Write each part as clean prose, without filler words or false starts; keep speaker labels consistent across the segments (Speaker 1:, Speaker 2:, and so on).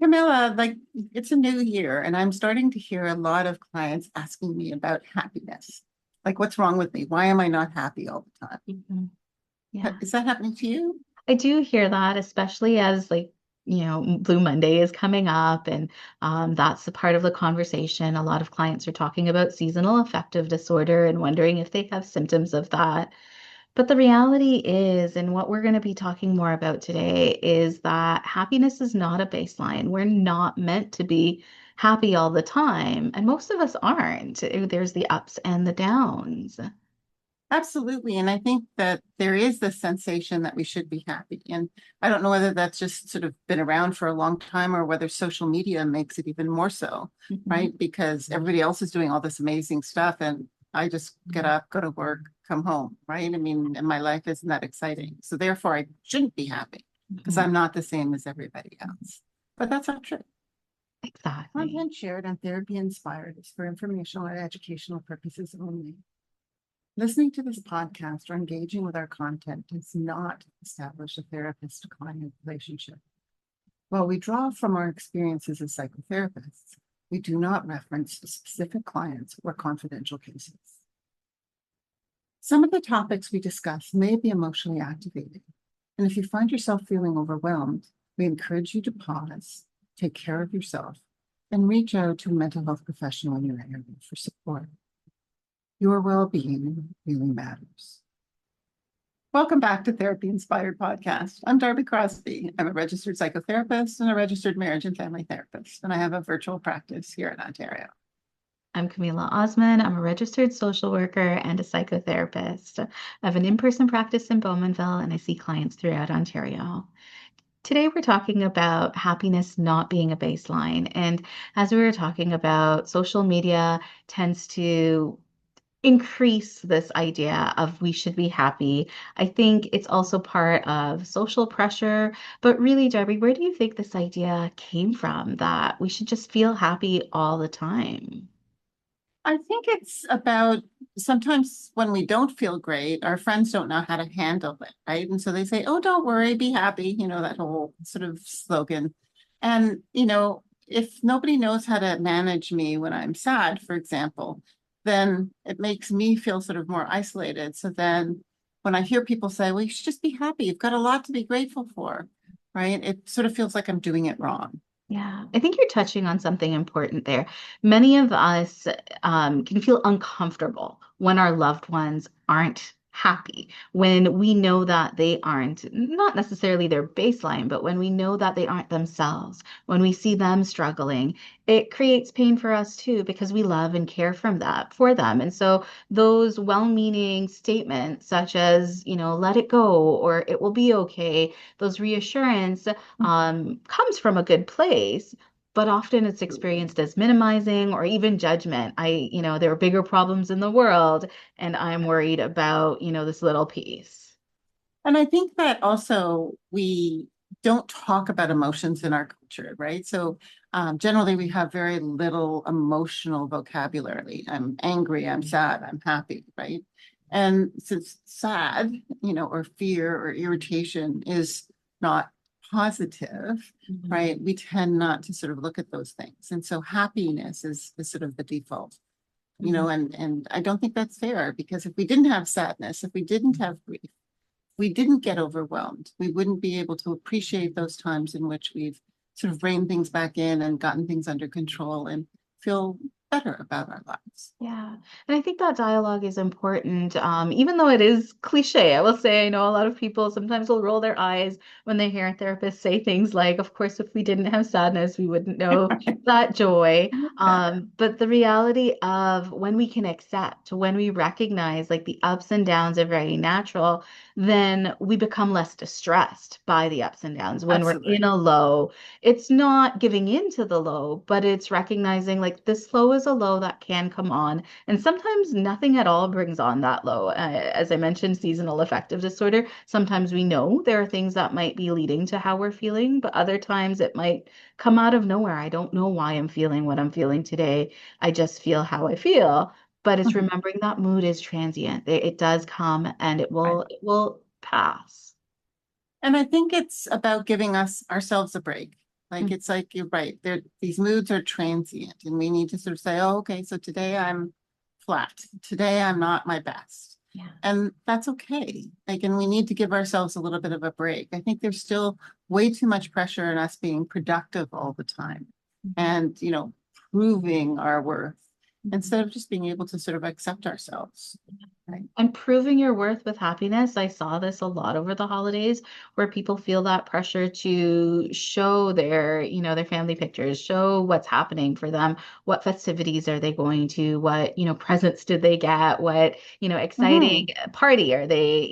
Speaker 1: Camilla, like it's a new year, and I'm starting to hear a lot of clients asking me about happiness. Like, what's wrong with me? Why am I not happy all the time?
Speaker 2: Mhm. Yeah,
Speaker 1: Is that happening to you?
Speaker 2: I do hear that, especially as Blue Monday is coming up, and that's a part of the conversation. A lot of clients are talking about seasonal affective disorder and wondering if they have symptoms of that. But the reality is, and what we're going to be talking more about today, is that happiness is not a baseline. We're not meant to be happy all the time, and most of us aren't. There's the ups and the downs.
Speaker 1: Absolutely. And I think that there is this sensation that we should be happy. And I don't know whether that's just sort of been around for a long time or whether social media makes it even more so,
Speaker 2: Mhm.
Speaker 1: right? Because everybody else is doing all this amazing stuff and I just get up, go to work, come home, right? I mean, and my life isn't that exciting. So therefore I shouldn't be happy because
Speaker 2: Mhm.
Speaker 1: I'm not the same as everybody else. But that's not true.
Speaker 2: Exactly.
Speaker 1: Content shared on Therapy Inspired is for informational and educational purposes only. Listening to this podcast or engaging with our content does not establish a therapist-client relationship. While we draw from our experiences as psychotherapists, we do not reference specific clients or confidential cases. Some of the topics we discuss may be emotionally activating, and if you find yourself feeling overwhelmed, we encourage you to pause, take care of yourself, and reach out to a mental health professional in your area for support. Your well-being really matters. Welcome back to Therapy Inspired Podcast. I'm Darby Crosby. I'm a registered psychotherapist and a registered marriage and family therapist, and I have a virtual practice here in Ontario.
Speaker 2: I'm Camila Osman. I'm a registered social worker and a psychotherapist. I have an in-person practice in Bowmanville and I see clients throughout Ontario. Today, we're talking about happiness not being a baseline. And as we were talking about, social media tends to increase this idea of we should be happy. I think it's also part of social pressure. But really, Darby, where do you think this idea came from that we should just feel happy all the time?
Speaker 1: I think it's about sometimes when we don't feel great, our friends don't know how to handle it, right? And so they say, oh, don't worry, be happy, that whole sort of slogan. And, if nobody knows how to manage me when I'm sad, for example, then it makes me feel sort of more isolated. So then when I hear people say, well, you should just be happy, you've got a lot to be grateful for, right? It sort of feels like I'm doing it wrong.
Speaker 2: Yeah, I think you're touching on something important there. Many of us can feel uncomfortable when our loved ones aren't happy, when we know that they aren't, not necessarily their baseline, but when we know that they aren't themselves, when we see them struggling, it creates pain for us too, because we love and care for them. And so those well-meaning statements, such as, let it go or it will be okay, those reassurance comes from a good place, but often it's experienced as minimizing or even judgment. There are bigger problems in the world, and I'm worried about, this little piece.
Speaker 1: And I think that also we don't talk about emotions in our culture, right? So generally we have very little emotional vocabulary. I'm angry, I'm sad, I'm happy, right? And since sad, or fear or irritation is not positive,
Speaker 2: Mhm.
Speaker 1: right? We tend not to sort of look at those things. And so happiness is sort of the default,
Speaker 2: Mhm.
Speaker 1: and I don't think that's fair because if we didn't have sadness, if we didn't have grief, we didn't get overwhelmed. We wouldn't be able to appreciate those times in which we've sort of reined things back in and gotten things under control and feel better about our lives.
Speaker 2: Yeah, and I think that dialogue is important, even though it is cliche. I will say, I know a lot of people sometimes will roll their eyes when they hear a therapist say things like, "Of course, if we didn't have sadness, we wouldn't know that joy." But the reality of when we can accept, when we recognize like the ups and downs are very natural, then we become less distressed by the ups and downs. When we're in
Speaker 1: Absolutely.
Speaker 2: a low, it's not giving in to the low, but it's recognizing like this low is a low that can come on. And sometimes nothing at all brings on that low. As I mentioned, seasonal affective disorder, sometimes we know there are things that might be leading to how we're feeling, but other times it might come out of nowhere. I don't know why I'm feeling what I'm feeling today. I just feel how I feel. But it's
Speaker 1: Mhm.
Speaker 2: remembering that mood is transient. It does come and it
Speaker 1: Right.
Speaker 2: will pass.
Speaker 1: And I think it's about giving us ourselves a break. Like
Speaker 2: Mm.
Speaker 1: it's like you're right. These moods are transient, and we need to sort of say, oh, okay, so today I'm flat. Today I'm not my best.
Speaker 2: Yeah.
Speaker 1: And that's okay. Like, and we need to give ourselves a little bit of a break. I think there's still way too much pressure on us being productive all the time
Speaker 2: Mhm.
Speaker 1: and, proving our worth
Speaker 2: Mhm.
Speaker 1: instead of just being able to sort of accept ourselves. Right.
Speaker 2: And proving your worth with happiness. I saw this a lot over the holidays where people feel that pressure to show their family pictures, show what's happening for them, what festivities are they going to, what presents did they get, what exciting
Speaker 1: Mhm.
Speaker 2: party are they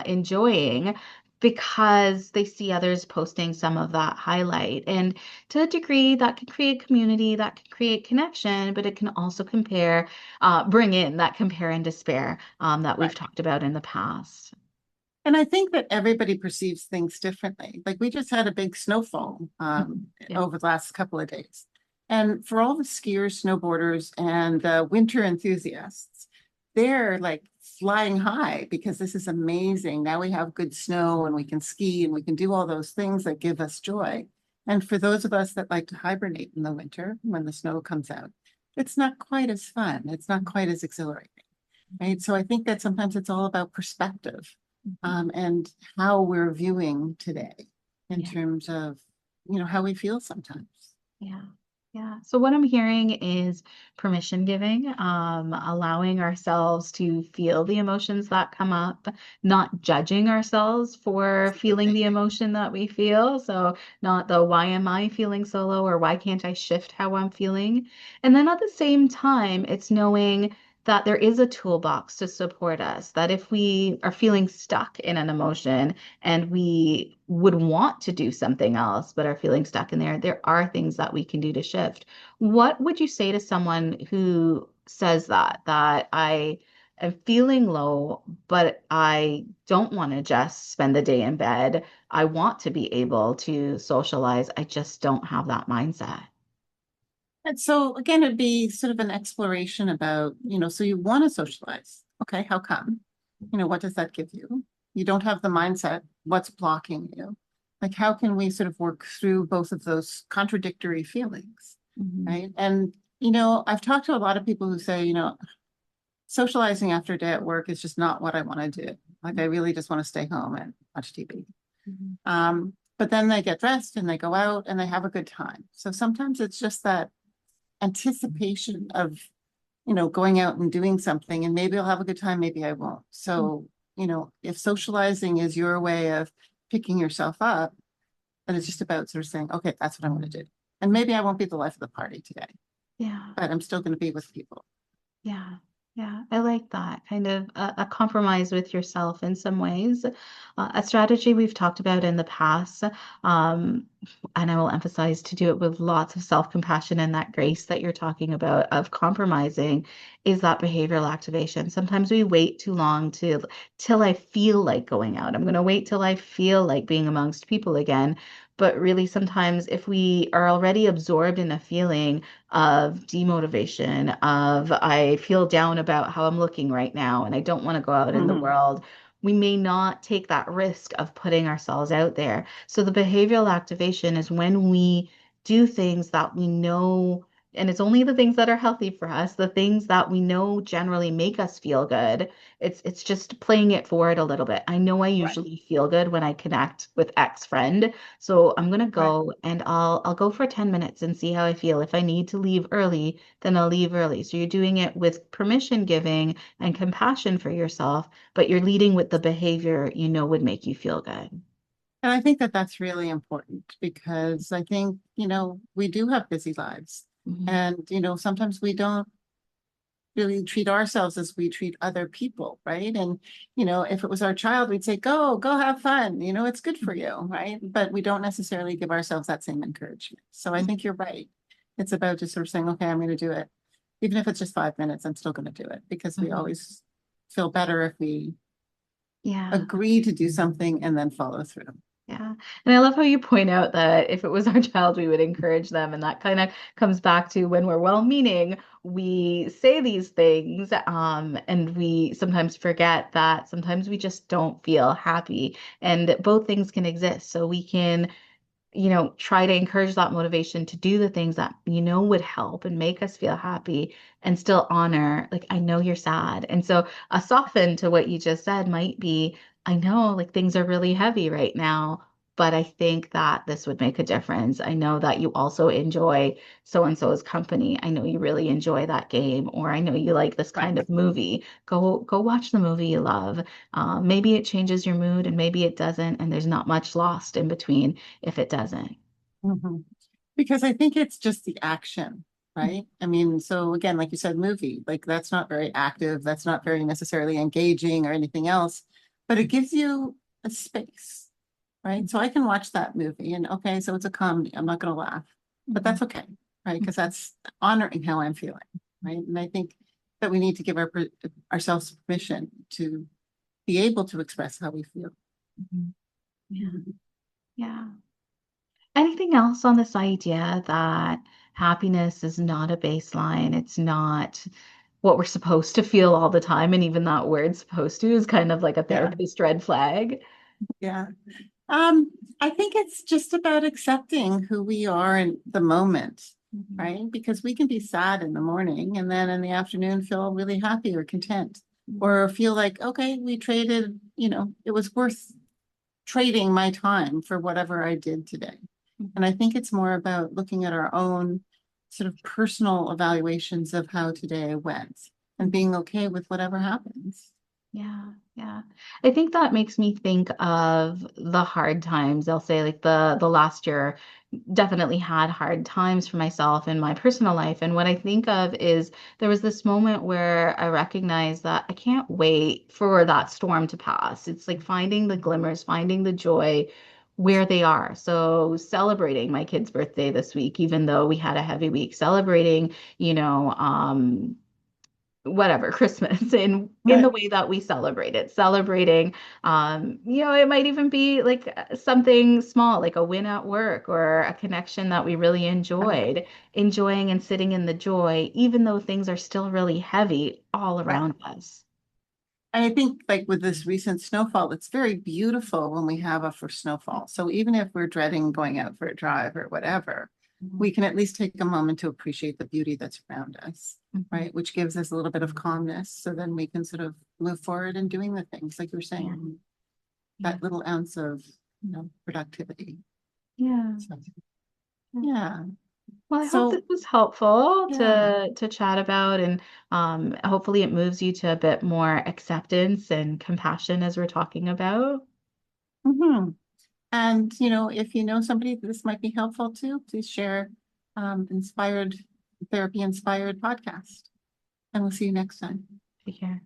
Speaker 2: enjoying because they see others posting some of that highlight. And to a degree, that can create community, that can create connection, but it can also bring in that compare and despair that we've
Speaker 1: Right.
Speaker 2: talked about in the past.
Speaker 1: And I think that everybody perceives things differently. Like we just had a big snowfall
Speaker 2: Mhm. Yeah.
Speaker 1: over the last couple of days. And for all the skiers, snowboarders, and winter enthusiasts, they're like flying high because this is amazing. Now we have good snow and we can ski and we can do all those things that give us joy. And for those of us that like to hibernate in the winter when the snow comes out, it's not quite as fun. It's not quite as exhilarating, right? So I think that sometimes it's all about perspective,
Speaker 2: Mhm.
Speaker 1: and how we're viewing today in
Speaker 2: Yeah.
Speaker 1: terms of, how we feel sometimes.
Speaker 2: Yeah. Yeah. So what I'm hearing is permission giving, allowing ourselves to feel the emotions that come up, not judging ourselves for feeling
Speaker 1: Absolutely.
Speaker 2: the emotion that we feel. So not the why am I feeling so low or why can't I shift how I'm feeling? And then at the same time, it's knowing that there is a toolbox to support us, that if we are feeling stuck in an emotion, and we would want to do something else but are feeling stuck in there, there are things that we can do to shift. What would you say to someone who says that I am feeling low, but I don't want to just spend the day in bed. I want to be able to socialize. I just don't have that mindset.
Speaker 1: And so again, it'd be sort of an exploration about, so you want to socialize. Okay, how come? What does that give you? You don't have the mindset. What's blocking you? Like, how can we sort of work through both of those contradictory feelings?
Speaker 2: Mhm.
Speaker 1: Right. And, I've talked to a lot of people who say, socializing after a day at work is just not what I want to do. Like, I really just want to stay home and watch TV.
Speaker 2: Mhm.
Speaker 1: But then they get dressed and they go out and they have a good time. So sometimes it's just that anticipation of, going out and doing something, and maybe I'll have a good time, maybe I won't. So, if socializing is your way of picking yourself up, then it's just about sort of saying, okay, that's what I'm going to do. And maybe I won't be the life of the party today,
Speaker 2: Yeah.
Speaker 1: but I'm still going to be with people.
Speaker 2: Yeah, yeah, I like that kind of a compromise with yourself in some ways. A strategy we've talked about in the past, um, and I will emphasize to do it with lots of self-compassion and that grace that you're talking about of compromising is that behavioral activation. Sometimes we wait too long till I feel like going out. I'm going to wait till I feel like being amongst people again. But really, sometimes if we are already absorbed in a feeling, of demotivation, of I feel down about how I'm looking right now and I don't want to go out in the
Speaker 1: Mhm.
Speaker 2: world, we may not take that risk of putting ourselves out there. So the behavioral activation is when we do things that we know, and it's only the things that are healthy for us, the things that we know generally make us feel good. It's just playing it forward a little bit. I know I
Speaker 1: Right.
Speaker 2: usually feel good when I connect with X friend, so I'm gonna
Speaker 1: Right.
Speaker 2: go and I'll go for 10 minutes and see how I feel. If I need to leave early, then I'll leave early. So you're doing it with permission giving and compassion for yourself, but you're leading with the behavior you know would make you feel good.
Speaker 1: And I think that that's really important because I think, we do have busy lives.
Speaker 2: Mhm.
Speaker 1: And, sometimes we don't really treat ourselves as we treat other people, right? And, if it was our child, we'd say, go have fun, it's good for you, right? But we don't necessarily give ourselves that same encouragement. So I think you're right. It's about just sort of saying, okay, I'm going to do it. Even if it's just 5 minutes, I'm still going to do it because we
Speaker 2: Mhm.
Speaker 1: always feel better if we
Speaker 2: Yeah.
Speaker 1: agree to do something and then follow through.
Speaker 2: Yeah. And I love how you point out that if it was our child, we would encourage them. And that kind of comes back to when we're well-meaning, we say these things, and we sometimes forget that sometimes we just don't feel happy. And both things can exist. So we can try to encourage that motivation to do the things that would help and make us feel happy and still honor, like, I know you're sad. And so a soften to what you just said might be, I know like things are really heavy right now, but I think that this would make a difference. I know that you also enjoy so and so's company. I know you really enjoy that game, or I know you like this
Speaker 1: Right.
Speaker 2: kind of movie. Go watch the movie you love. Maybe it changes your mood and maybe it doesn't, and there's not much lost in between if it doesn't.
Speaker 1: Mhm. Because I think it's just the action, right? I mean, so again, like you said, movie, like that's not very active, that's not very necessarily engaging or anything else, but it gives you a space, right? So I can watch that movie and okay, so it's a comedy, I'm not going to laugh, but
Speaker 2: Mhm.
Speaker 1: that's okay, right? Because that's honoring how I'm feeling, right? And I think that we need to give ourselves permission to be able to express how we feel.
Speaker 2: Mhm. Yeah.
Speaker 1: Mhm.
Speaker 2: Yeah. Anything else on this idea that happiness is not a baseline? It's not what we're supposed to feel all the time. And even that word supposed to is kind of like a
Speaker 1: Yeah,
Speaker 2: therapist red flag.
Speaker 1: yeah. I think it's just about accepting who we are in the moment,
Speaker 2: Mhm.
Speaker 1: right? Because we can be sad in the morning and then in the afternoon feel really happy or content,
Speaker 2: Mhm.
Speaker 1: or feel like, okay, we traded, it was worth trading my time for whatever I did today. And I
Speaker 2: Mhm.
Speaker 1: think it's more about looking at our own sort of personal evaluations of how today went and
Speaker 2: Mhm.
Speaker 1: being okay with whatever happens.
Speaker 2: Yeah, yeah. I think that makes me think of the hard times. I'll say like the last year definitely had hard times for myself in my personal life. And what I think of is there was this moment where I recognized that I can't wait for that storm to pass. It's like finding the glimmers, finding the joy where they are. So celebrating my kid's birthday this week, even though we had a heavy week, celebrating, whatever Christmas in the
Speaker 1: Right.
Speaker 2: way that we celebrate it, celebrating, it might even be like something small, like a win at work or a connection that we really enjoyed, enjoying and sitting in the joy even though things are still really heavy all
Speaker 1: Right.
Speaker 2: around us.
Speaker 1: And I think like with this recent snowfall, it's very beautiful when we have a first snowfall. So even if we're dreading going out for a drive or whatever,
Speaker 2: Mhm.
Speaker 1: we can at least take a moment to appreciate the beauty that's around us,
Speaker 2: Mhm.
Speaker 1: right? Which gives us a little bit of calmness. So then we can sort of move forward in doing the things like you're
Speaker 2: Yeah,
Speaker 1: saying,
Speaker 2: yeah,
Speaker 1: that little ounce of, productivity.
Speaker 2: yeah.
Speaker 1: So,
Speaker 2: Yeah.
Speaker 1: yeah.
Speaker 2: Well, I hope this
Speaker 1: So,
Speaker 2: was helpful
Speaker 1: yeah.
Speaker 2: to chat about, and hopefully it moves you to a bit more acceptance and compassion as we're talking about.
Speaker 1: Mhm. And, if you know somebody that this might be helpful to, please share inspired therapy inspired podcast. And we'll see you next time.
Speaker 2: Take care.